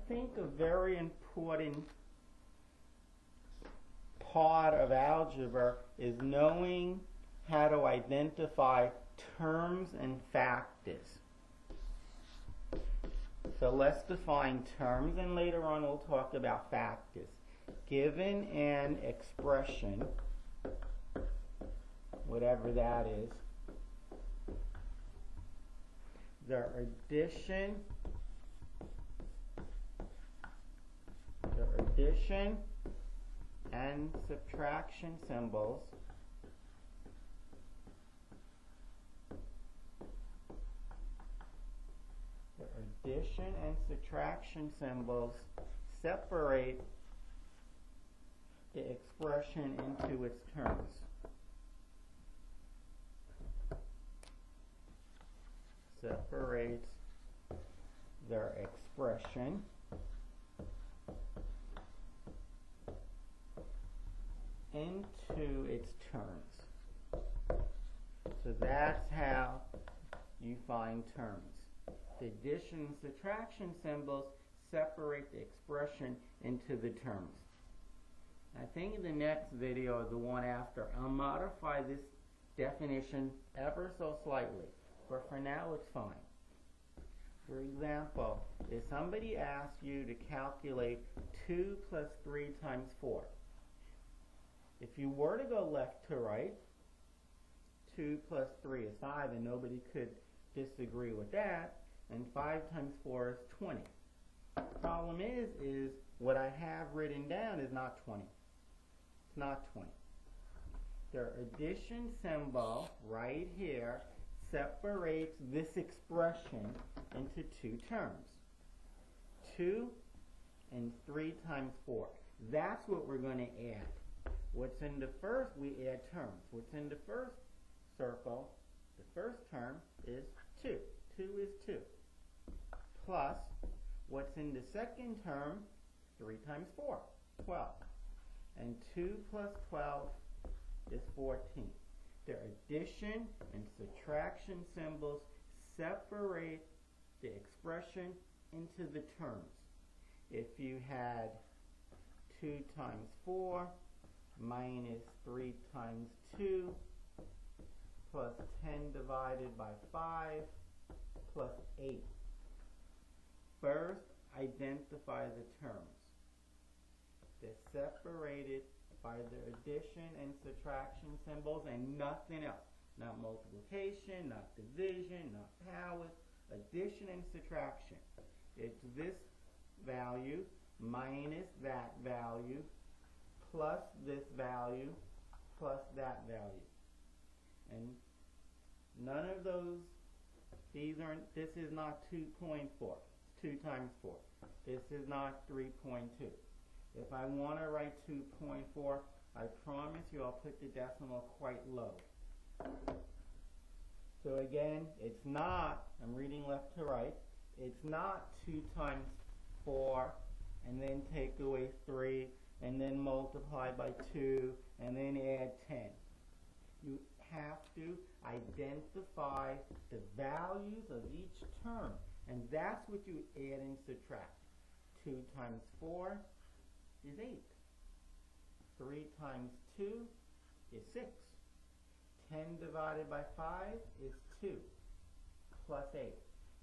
think a very important part of algebra is knowing how to identify terms and factors. So let's define terms, and later on we'll talk about factors. Given an expression, whatever that is, the addition and subtraction symbols separate the expression into its terms. Separates their expression into its terms. So that's how you find terms. The addition and subtraction symbols separate the expression into the terms. I think in the next video, or the one after, I'll modify this definition ever so slightly, but for now it's fine. For example, if somebody asks you to calculate 2 plus 3 times 4, if you were to go left to right, 2 plus 3 is 5, and nobody could disagree with that, and 5 times 4 is 20. Problem is what I have written down is not 20. It's not 20. The addition symbol right here separates this expression into two terms. 2 and 3 times 4. That's what we're going to add. What's in the first, we add terms. What's in the first circle, the first term is 2. 2 is 2. Plus, what's in the second term, 3 times 4, 12. And 2 plus 12 is 14. The addition and subtraction symbols separate the expression into the terms. If you had 2 times 4 minus 3 times 2 plus 10 divided by 5 plus 8. First, identify the terms. They're separated by the addition and subtraction symbols and nothing else. Not multiplication, not division, not powers. Addition and subtraction. It's this value minus that value plus this value plus that value. And none of those, this is not 2.4. It's 2 times 4. This is not 3.2. If I want to write 2.4, I promise you I'll put the decimal quite low. So again, it's not, I'm reading left to right, it's not 2 times 4 and then take away 3 and then multiply by 2 and then add 10. You have to identify the values of each term, and that's what you add and subtract. 2 times 4 is 8. 3 times 2 is 6. 10 divided by 5 is 2 plus 8.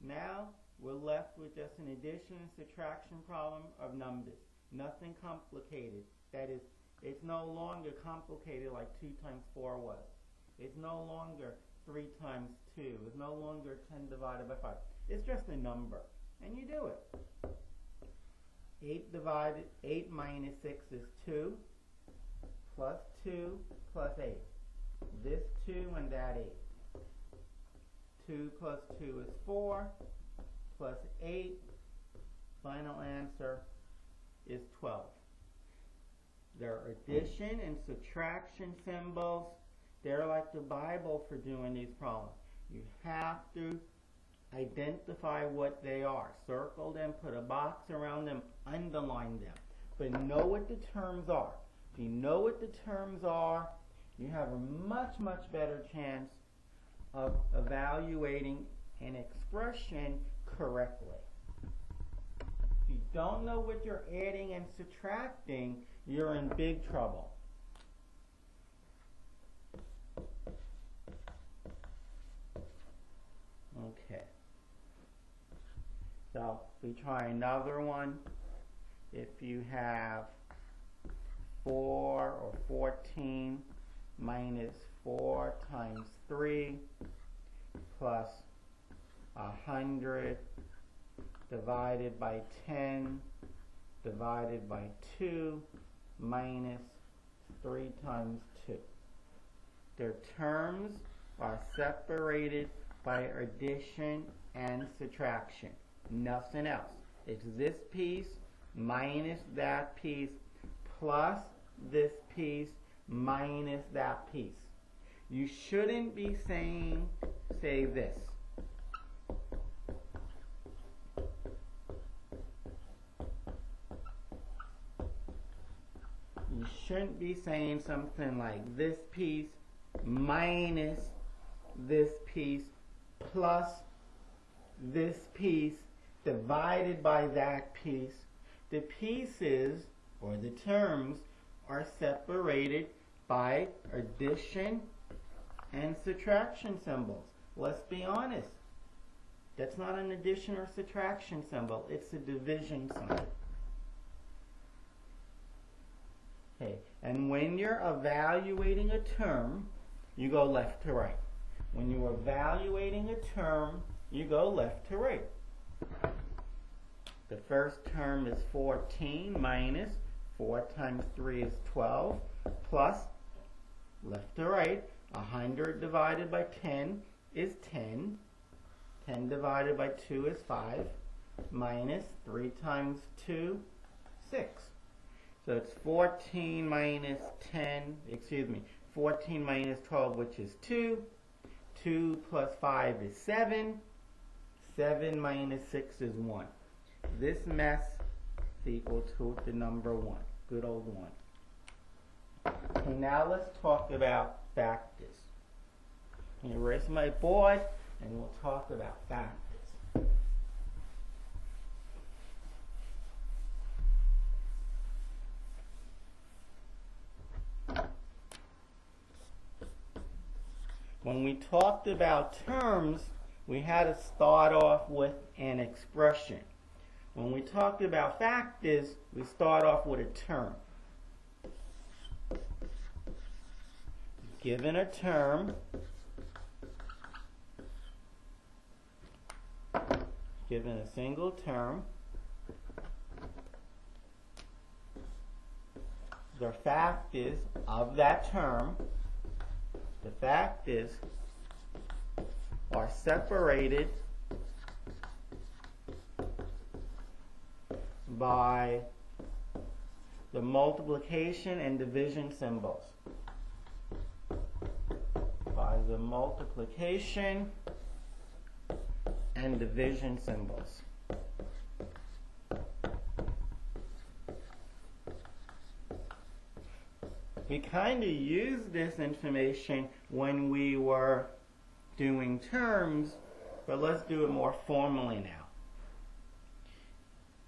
Now we're left with just an addition and subtraction problem of numbers. Nothing complicated. That is, it's no longer complicated like 2 times 4 was. It's no longer 3 times 2. It's no longer 10 divided by 5. It's just a number. And you do it. 8 minus 6 is 2, plus 2 plus 8. This 2 and that 8. 2 plus 2 is 4, plus 8. Final answer is 12. There are addition and subtraction symbols. They're like the Bible for doing these problems. You have to identify what they are. Circle them, put a box around them, underline them. But know what the terms are. If you know what the terms are, you have a much, much better chance of evaluating an expression correctly. If you don't know what you're adding and subtracting, you're in big trouble. Okay. So we try another one. If you have 4 or 14 minus 4 times 3 plus 100 divided by 10 divided by 2 minus 3 times 2. Their terms are separated by addition and subtraction. Nothing else. It's this piece minus that piece plus this piece minus that piece. You shouldn't be saying, say this. You shouldn't be saying something like this piece minus this piece plus this piece divided by that piece. The pieces, or the terms, are separated by addition and subtraction symbols. Let's be honest. That's not an addition or subtraction symbol. It's a division sign. Okay, and when you're evaluating a term, you go left to right. When you're evaluating a term, you go left to right. The first term is 14 minus 4 times 3 is 12 plus, left to right, 100 divided by 10 is 10. 10 divided by 2 is 5 minus 3 times 2, 6. So it's 14 minus 14 minus 12, which is 2. 2 plus 5 is 7. 7 minus 6 is 1. This mess is equal to the number 1. Good old 1. Okay, now let's talk about factors. Erase my board and we'll talk about factors. When we talked about terms, we had to start off with an expression. When we talked about factors, we start off with a term. Given a term, given a single term, the factors of that term, the factors are separated by the multiplication and division symbols. By the multiplication and division symbols. We kind of used this information when we were doing terms, but let's do it more formally now.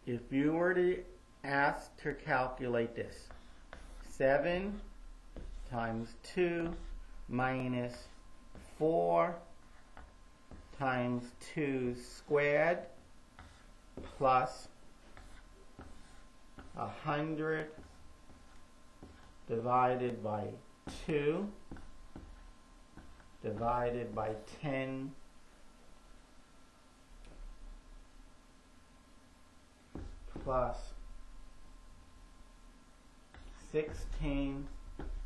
If you were to ask to calculate this, 7 times 2 minus 4 times 2 squared plus 100 divided by 2 divided by 10 plus 16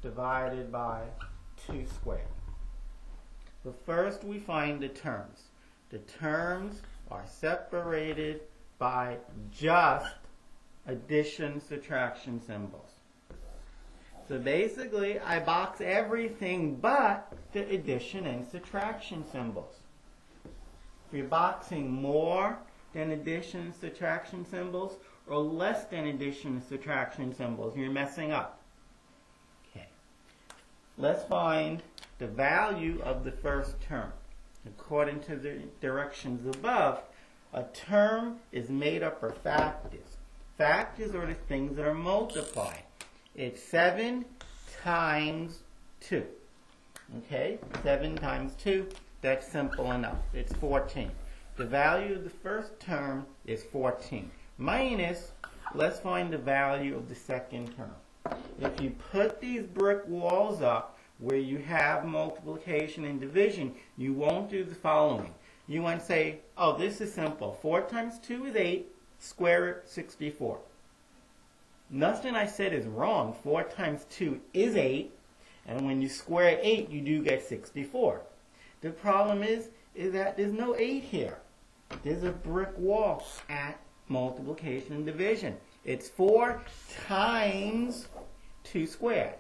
divided by 2 squared. So first we find the terms. The terms are separated by just addition, subtraction symbols. So basically, I box everything but the addition and subtraction symbols. If you're boxing more than addition and subtraction symbols or less than addition and subtraction symbols, you're messing up. Okay. Let's find the value of the first term. According to the directions above, A term is made up of factors. Factors are the things that are multiplied. It's 7 times 2. Okay, 7 times 2, that's simple enough. It's 14. The value of the first term is 14. Minus, let's find the value of the second term. If you put these brick walls up where you have multiplication and division, you won't do the following. You want to say, oh, this is simple. 4 times 2 is 8, square root 64. Nothing I said is wrong. 4 times 2 is 8, and when you square 8, you do get 64. The problem is that there's no 8 here. There's a brick wall at multiplication and division. It's 4 times 2 squared.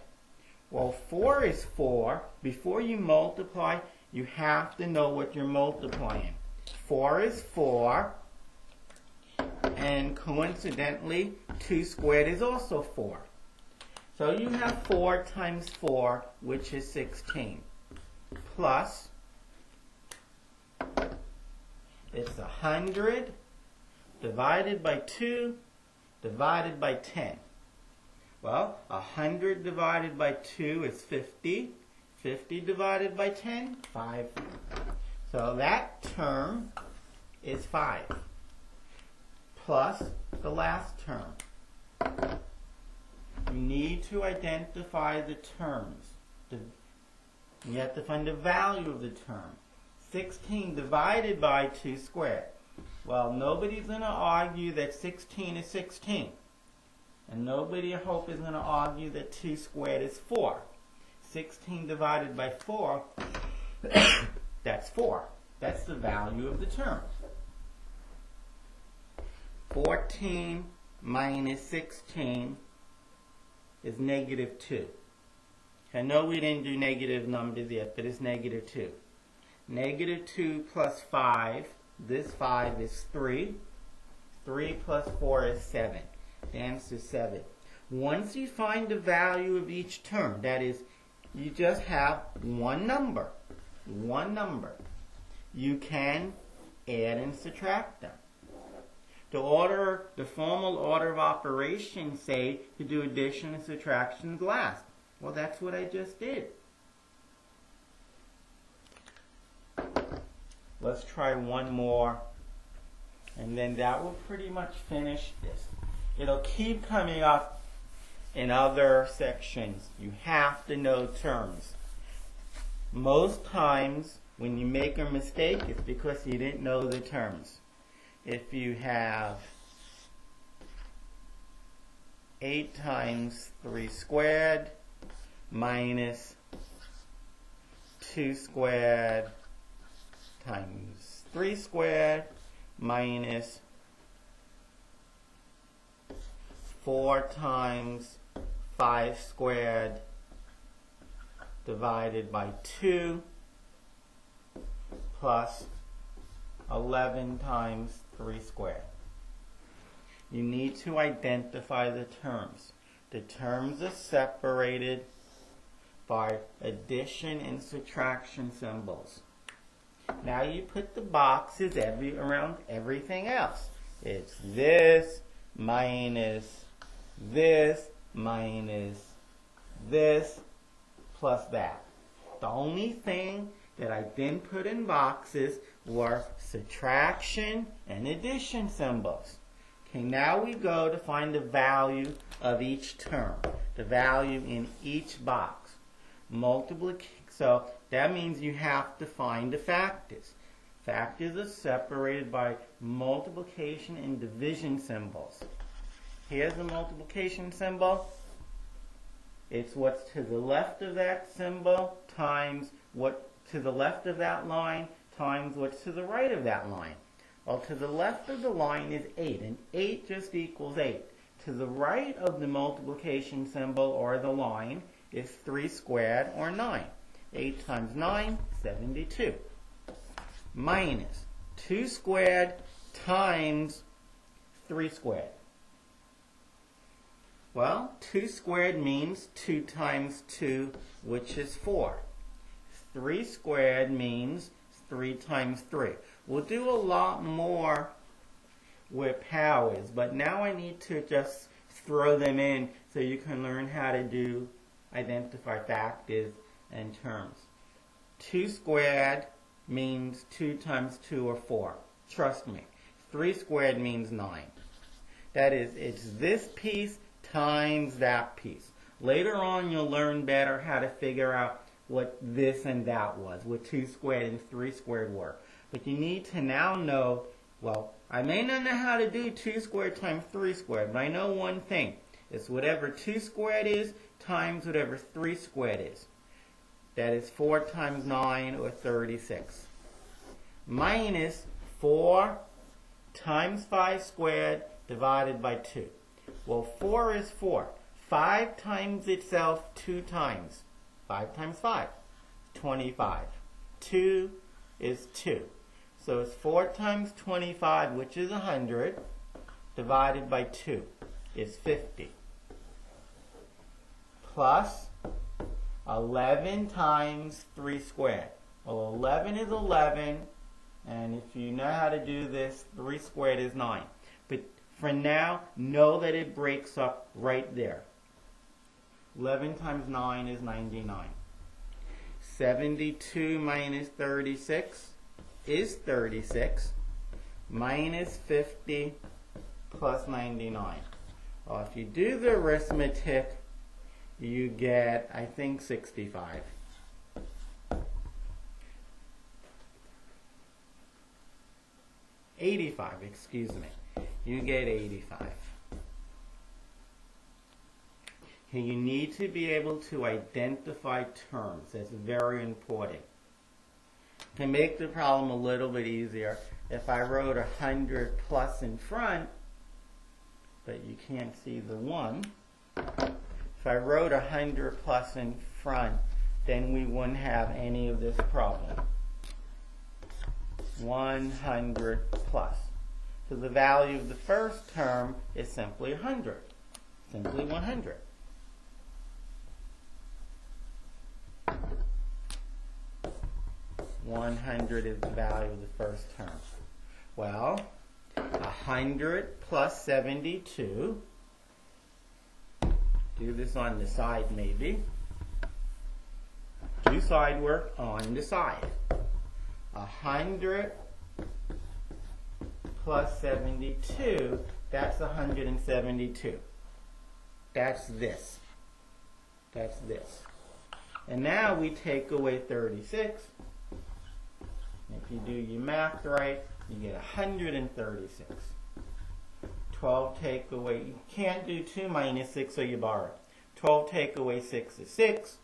Well, 4 is 4. Before you multiply, you have to know what you're multiplying. 4 is 4. And coincidentally, 2 squared is also 4. So you have 4 times 4, which is 16. Plus, it's 100 divided by 2 divided by 10. Well, 100 divided by 2 is 50. 50 divided by 10, 5. So that term is 5. Plus the last term. You need to identify the terms. You have to find the value of the term. 16 divided by 2 squared. Well, nobody's going to argue that 16 is 16. And nobody, I hope, is going to argue that 2 squared is 4. 16 divided by 4, that's 4. That's the value of the term. 14 minus 16 is negative 2. I know we didn't do negative numbers yet, but it's negative 2. Negative 2 plus 5, this 5 is 3. 3 plus 4 is 7. The answer is 7. Once you find the value of each term, that is, you just have one number, you can add and subtract them. The formal order of operations say to do addition and subtractions last. Well, that's what I just did. Let's try one more, and then that will pretty much finish this. It'll keep coming up in other sections. You have to know terms. Most times when you make a mistake, it's because you didn't know the terms. If you have 8 times 3 squared minus 2 squared times 3 squared minus 4 times 5 squared divided by 2 plus 11 times 3 squared. You need to identify the terms. The terms are separated by addition and subtraction symbols. Now you put the boxes around everything else. It's this minus this minus this plus that. The only thing that I didn't put in boxes were subtraction and addition symbols. Okay, now we go to find the value of each term, the value in each box. So that means you have to find the factors. Factors are separated by multiplication and division symbols. Here's the multiplication symbol. It's what's to the left of that symbol times what to the left of that line times what's to the right of that line. Well, to the left of the line is 8, and 8 just equals 8. To the right of the multiplication symbol or the line is 3 squared or 9. 8 times 9, 72. Minus 2 squared times 3 squared. Well, 2 squared means 2 times 2, which is 4. 3 squared means 3 times 3. We'll do a lot more with powers, but now I need to just throw them in so you can learn how to identify factors and terms. 2 squared means 2 times 2 or 4. Trust me. 3 squared means 9. That is, it's this piece times that piece. Later on, you'll learn better how to figure out what this and that was, what 2 squared and 3 squared were. But you need to now know, well, I may not know how to do 2 squared times 3 squared, but I know one thing. It's whatever 2 squared is times whatever 3 squared is. That is 4 times 9, or 36. Minus 4 times 5 squared divided by 2. Well, 4 is 4. 5 times itself 2 times. 5 times 5, 25. 2 is 2. So it's 4 times 25, which is 100, divided by 2 is 50. Plus 11 times 3 squared. Well, 11 is 11, and if you know how to do this, 3 squared is 9. But for now, know that it breaks up right there. 11 times 9 is 99. 72 minus 36 is 36. Minus 50 plus 99. Well, if you do the arithmetic, you get, I think, 65. $85, excuse me. You get 85. You need to be able to identify terms. That's very important. To make the problem a little bit easier, if I wrote 100 plus in front, but you can't see the 1, if I wrote 100 plus in front, then we wouldn't have any of this problem. 100 plus. So the value of the first term is simply 100. Simply 100. $100 is the value of the first term. Well, 100 plus 72. Do this on the side maybe. Do side work on the side. 100 plus 72, that's 172. That's this. That's this. And now we take away 36. If you do your math right, you get 136. 12 take away, you can't do 2 minus 6, so you borrow. 12 take away 6 is 6.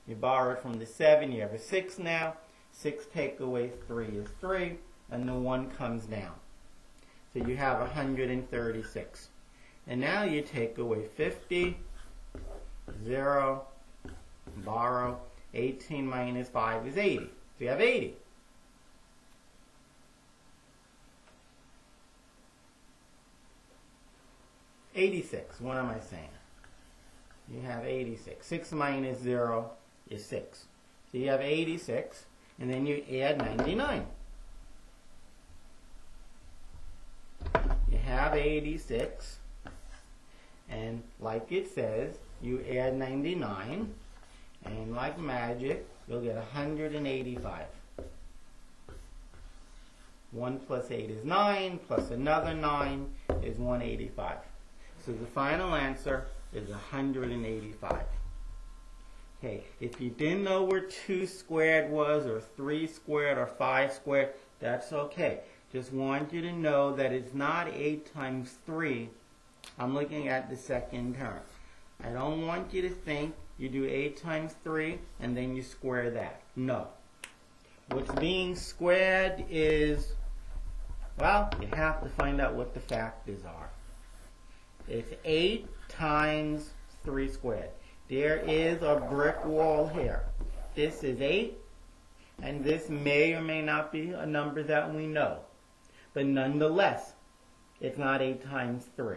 You borrow it from the 7, you have a 6 now. 6 take away 3 is 3, and the 1 comes down. So you have 136. And now you take away 50, 0, borrow. 18 minus 5 is 80. So you have 80. $86. What am I saying? You have 86. 6 minus 0 is 6. So you have 86, and then you add 99. You have 86, and like it says, you add 99, and like magic, you'll get 185. 1 plus 8 is 9, plus another 9 is 185. So the final answer is 185. Okay, if you didn't know where 2 squared was, or 3 squared, or 5 squared, that's okay. Just want you to know that it's not 8 times 3. I'm looking at the second term. I don't want you to think you do 8 times 3 and then you square that. No. What's being squared is, well, you have to find out what the factors are. It's 8 times 3 squared. There is a brick wall here. This is 8, and this may or may not be a number that we know. But nonetheless, it's not 8 times 3.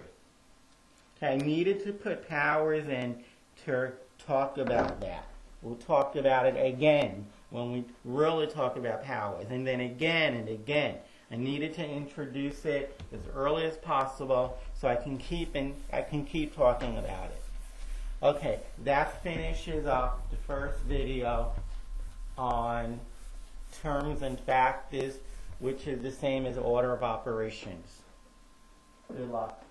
Okay, I needed to put powers in to talk about that. We'll talk about it again when we really talk about powers, and then again and again. I needed to introduce it as early as possible so I can keep talking about it. Okay, that finishes up the first video on terms and factors, which is the same as order of operations. Good luck.